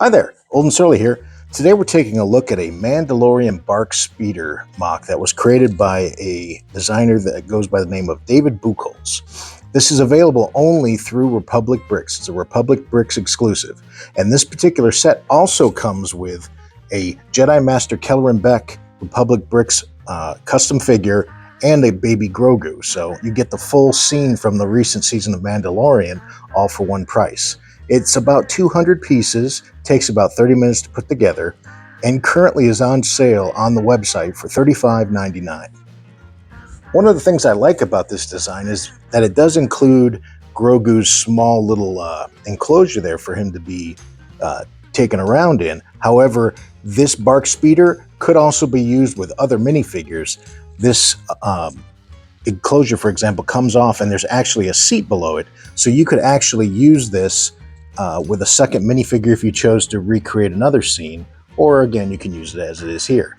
Hi there, Old and Surly here. Today we're taking a look at a Mandalorian Barc speeder MOC that was created by a designer that goes by the name of David Bucholz. This is available only through Republic Bricks. It's a Republic Bricks exclusive. And this particular set also comes with a Jedi Master Kellerman Beq Republic Bricks custom figure and a baby Grogu. So you get the full scene from the recent season of Mandalorian all for one price. It's about 200 pieces, takes about 30 minutes to put together, and currently is on sale on the website for $35.99. One of the things I like about this design is that it does include Grogu's small little enclosure there for him to be taken around in. However, this Barc speeder could also be used with other minifigures. This enclosure, for example, comes off and there's actually a seat below it, so you could actually use this with a second minifigure if you chose to recreate another scene, or again, you can use it as it is here.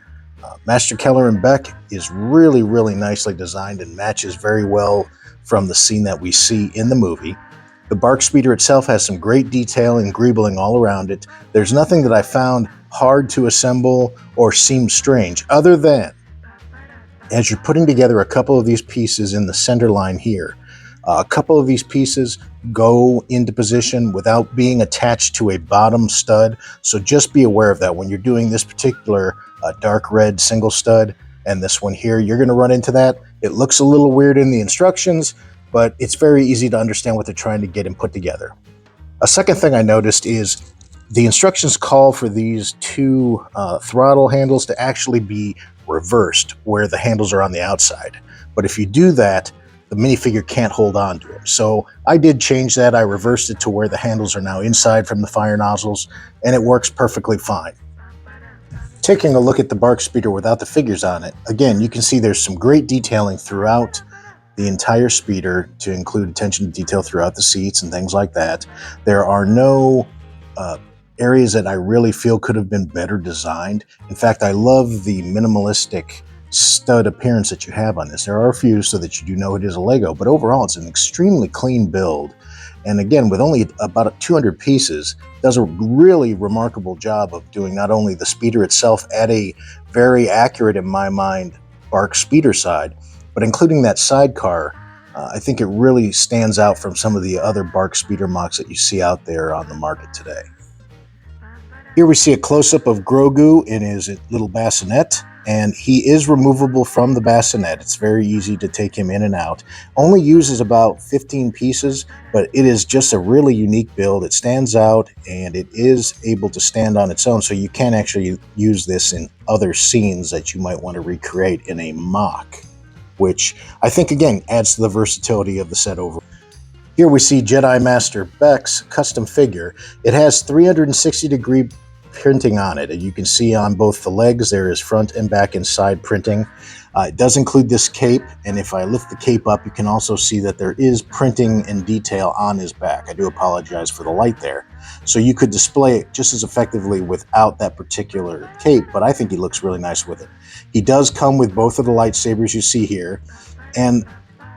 Master Kellerman Beq is really, really nicely designed and matches very well from the scene that we see in the movie. The Barc speeder itself has some great detail and greebling all around it. There's nothing that I found hard to assemble or seem strange, other than as you're putting together a couple of these pieces in the center line here. A couple of these pieces go into position without being attached to a bottom stud, so just be aware of that when you're doing this particular dark red single stud and this one here. You're going to run into that. It looks a little weird in the instructions, but it's very easy to understand what they're trying to get and put together. A second thing I noticed is the instructions call for these two throttle handles to actually be reversed, where the handles are on the outside. But if you do that, the minifigure can't hold on to them. So I did change that. I reversed it to where the handles are now inside from the fire nozzles, and it works perfectly fine. Taking a look at the Barc speeder without the figures on it, again, you can see there's some great detailing throughout the entire speeder, to include attention to detail throughout the seats and things like that. There are no areas that I really feel could have been better designed. In fact, I love the minimalistic stud appearance that you have on this. There are a few so that you do know it is a Lego, but overall it's an extremely clean build. And again, with only about 200 pieces, does a really remarkable job of doing not only the speeder itself at a very accurate, in my mind, Barc speeder side, but including that sidecar. I think it really stands out from some of the other Barc speeder MOCs that you see out there on the market today. Here we see a close-up of Grogu in his little bassinet, and he is removable from the bassinet. It's very easy to take him in and out. Only uses about 15 pieces, but it is just a really unique build. It stands out, and it is able to stand on its own, so you can actually use this in other scenes that you might want to recreate in a MOC, which I think, again, adds to the versatility of the set overall. Here we see Jedi Master Beq's custom figure. It has 360-degree printing on it, and you can see on both the legs there is front and back and side printing. It does include this cape, and if I lift the cape up, you can also see that there is printing and detail on his back. I do apologize for the light there. So you could display it just as effectively without that particular cape, but I think he looks really nice with it. He does come with both of the lightsabers you see here, and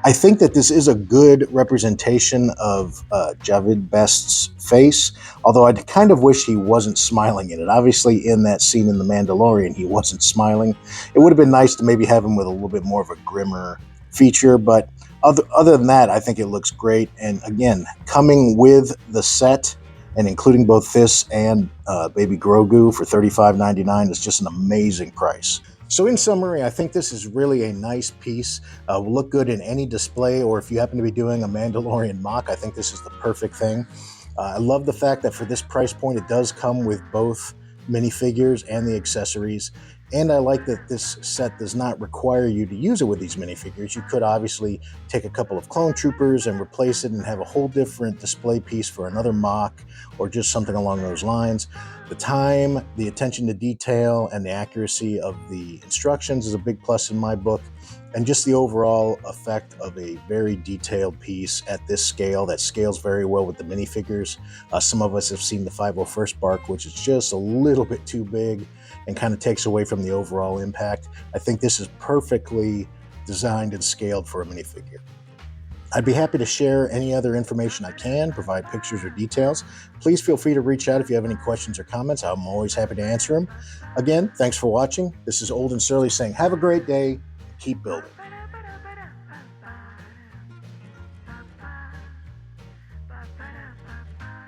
I think that this is a good representation of David Bucholz's face, although I kind of wish he wasn't smiling in it. Obviously, in that scene in The Mandalorian, he wasn't smiling. It would have been nice to maybe have him with a little bit more of a grimmer feature, but other than that, I think it looks great. And again, coming with the set and including both this and baby Grogu for $35.99 is just an amazing price. So in summary, I think this is really a nice piece. Will look good in any display, or if you happen to be doing a Mandalorian MOC, I think this is the perfect thing. I love the fact that for this price point, it does come with both minifigures and the accessories. And I like that this set does not require you to use it with these minifigures. You could obviously take a couple of clone troopers and replace it and have a whole different display piece for another MOC or just something along those lines. The time, the attention to detail, and the accuracy of the instructions is a big plus in my book. And just the overall effect of a very detailed piece at this scale that scales very well with the minifigures. Some of us have seen the 501st Barc, which is just a little bit too big and kind of takes away from the overall impact. I think this is perfectly designed and scaled for a minifigure. I'd be happy to share any other information I can, provide pictures or details. Please feel free to reach out if you have any questions or comments. I'm always happy to answer them. Again, thanks for watching. This is Old and Surly saying have a great day and keep building.